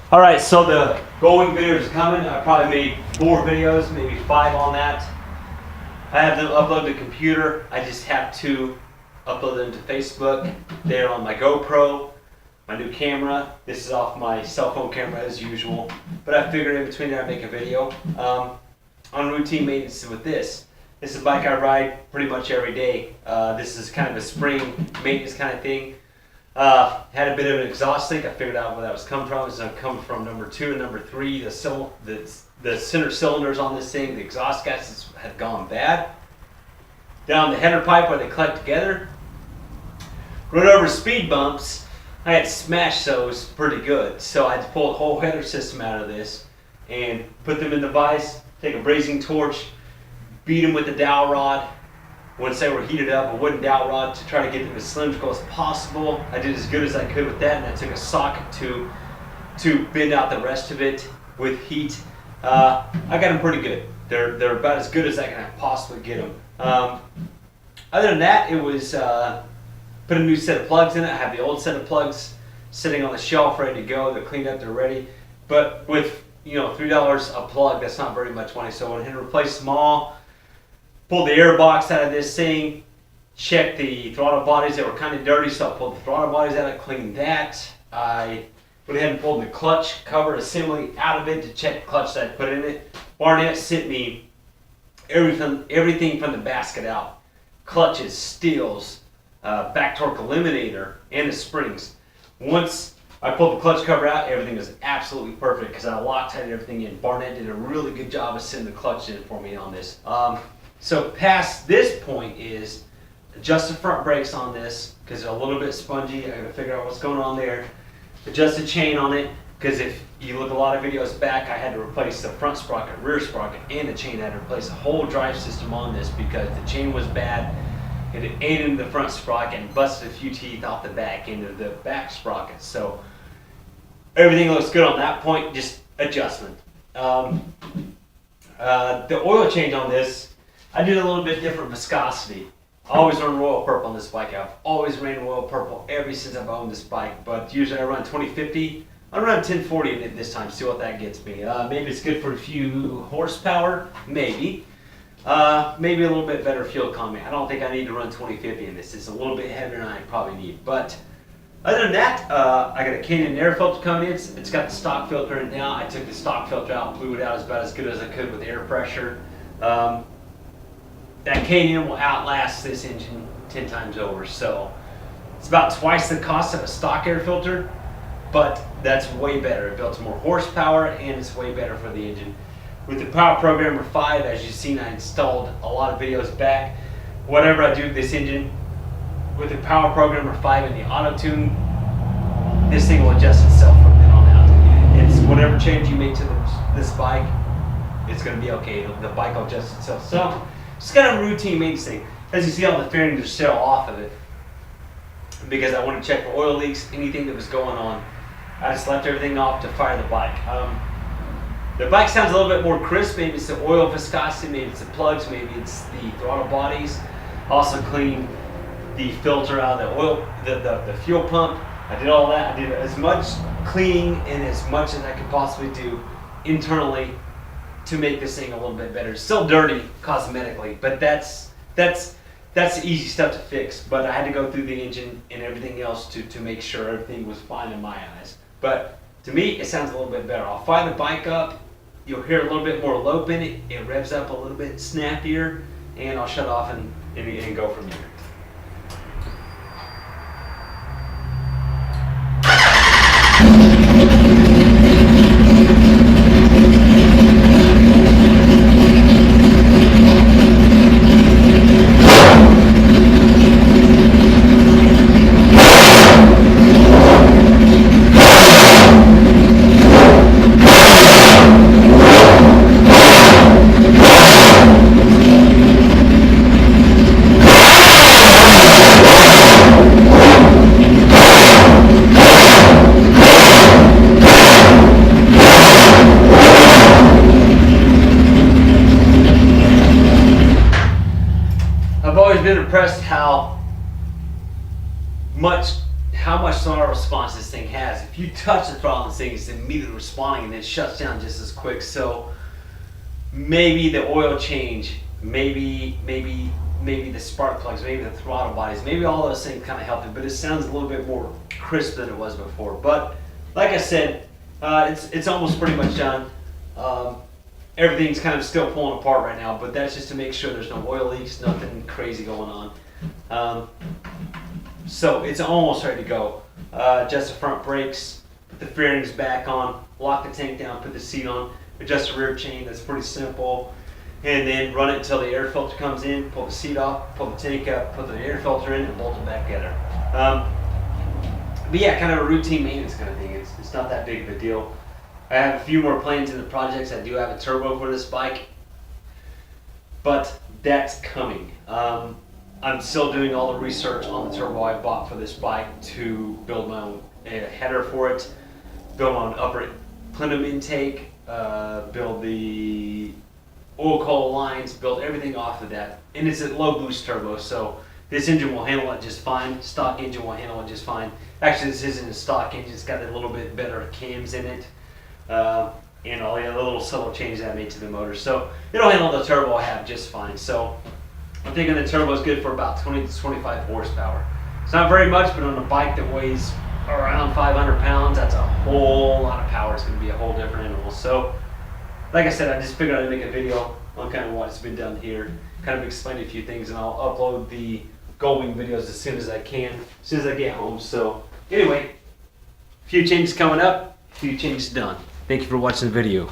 All right, so the Goldwing videos are coming. I probably made 4 videos, maybe 5 on that. I have them uploaded to the computer. I just have to upload them to Facebook. They're on my GoPro, my new camera. This is off my cell phone camera as usual. But I figured in between there I'd make a video. On routine maintenance with this. This is a bike I ride pretty much every day. This is kind of a spring maintenance kind of thing. Had a bit of an exhaust leak. I figured out where that was coming from. It's coming from number 2 and number 3. The center cylinders on this thing, the exhaust gases had gone bad. Down the header pipe where they collect together. Rode over speed bumps. I had smashed those pretty good. So I had to pull the whole header system out of this and put them in the vise, take a brazing torch, beat them with the dowel rod. Once they were heated up, a wooden dowel rod to try to get them as cylindrical as possible. I did as good as I could with that, and I took a socket to bend out the rest of it with heat. I got them pretty good. They're about as good as I can possibly get them. Other than that, it was put a new set of plugs in it. I have the old set of plugs sitting on the shelf ready to go. They're cleaned up, they're ready. But with $3 a plug, that's not very much money. So I went ahead and replaced them all. Pulled the air box out of this thing, checked the throttle bodies. They were kind of dirty, so I pulled the throttle bodies out, I cleaned that. I went ahead and pulled the clutch cover assembly out of it to check the clutch that I put in it. Barnett sent me everything from the basket out. Clutches, steels, back torque eliminator, and the springs. Once I pulled the clutch cover out, everything was absolutely perfect because I Loctited everything in. Barnett did a really good job of sending the clutch in for me on this. So past this point is adjust the front brakes on this because they're a little bit spongy. I gotta figure out what's going on there. Adjust the chain on it because if you look a lot of videos back, I had to replace the front sprocket, rear sprocket, and the chain. I had to replace the whole drive system on this because the chain was bad. It ate into the front sprocket and busted a few teeth off the back end of the back sprocket. So everything looks good on that point, just adjustment. The oil change on this, I did a little bit different viscosity. I always run Royal Purple on this bike. I've always ran Royal Purple ever since I've owned this bike, but usually I run 2050. I run 1040 in it this time, see what that gets me. Maybe it's good for a few horsepower, maybe. Maybe a little bit better fuel economy. I don't think I need to run 2050 in this. It's a little bit heavier than I probably need. But other than that, I got a Canyon air filter coming in. It's got the stock filter in it now. I took the stock filter out, blew it out about as good as I could with air pressure. That Canyon will outlast this engine 10 times over. So it's about twice the cost of a stock air filter, but that's way better. It builds more horsepower and it's way better for the engine. With the Power Programmer 5, as you've seen, I installed a lot of videos back. Whatever I do with this engine, with the Power Programmer 5 and the Auto Tune, this thing will adjust itself from then on out. It's whatever change you make to this bike, it's going to be okay. The bike will adjust itself. So it's kind of a routine maintenance thing. As you see, all the fairings are still off of it because I want to check for oil leaks, anything that was going on. I just left everything off to fire the bike. The bike sounds a little bit more crisp. Maybe it's the oil viscosity, maybe it's the plugs, maybe it's the throttle bodies. Also cleaned the filter out of the oil, the fuel pump. I did all that. I did as much cleaning and as much as I could possibly do internally to make this thing a little bit better. It's still dirty cosmetically, but that's the easy stuff to fix. But I had to go through the engine and everything else to make sure everything was fine in my eyes. But to me, it sounds a little bit better. I'll fire the bike up. You'll hear a little bit more lope in it. It revs up a little bit snappier, and I'll shut off and go from there. if you touch the throttle on this thing, it's immediately responding and it shuts down just as quick. So maybe the oil change, maybe the spark plugs, maybe the throttle bodies, maybe all those things kind of help it, but it sounds a little bit more crisp than it was before. But like I said, it's almost pretty much done. Everything's kind of still pulling apart right now, but that's just to make sure there's no oil leaks, nothing crazy going on. So it's almost ready to go. Adjust the front brakes, put the fairings back on, lock the tank down, put the seat on, adjust the rear chain. That's pretty simple. And then run it until the air filter comes in, pull the seat off, pull the tank up, put the air filter in, and bolt it back together. But yeah, kind of a routine maintenance kind of thing. It's not that big of a deal. I have a few more plans in the projects. I do have a turbo for this bike, but that's coming. I'm still doing all the research on the turbo I bought for this bike to build my own header for it, build my own upper plenum intake, build the oil coil lines, build everything off of that. And it's a low boost turbo, so this engine will handle it just fine. Stock engine will handle it just fine. Actually, this isn't a stock engine. It's got a little bit better cams in it. And all the other little subtle changes I made to the motor. So it'll handle the turbo I have just fine. So I'm thinking the turbo is good for about 20 to 25 horsepower. It's not very much, but on a bike that weighs around 500 pounds, that's a whole lot of power. It's going to be a whole different animal. So like I said, I just figured I'd make a video on kind of what's been done here, kind of explain a few things, and I'll upload the Goldwing videos as soon as I can, as soon as I get home. So anyway, a few changes coming up, a few changes done. Thank you for watching the video.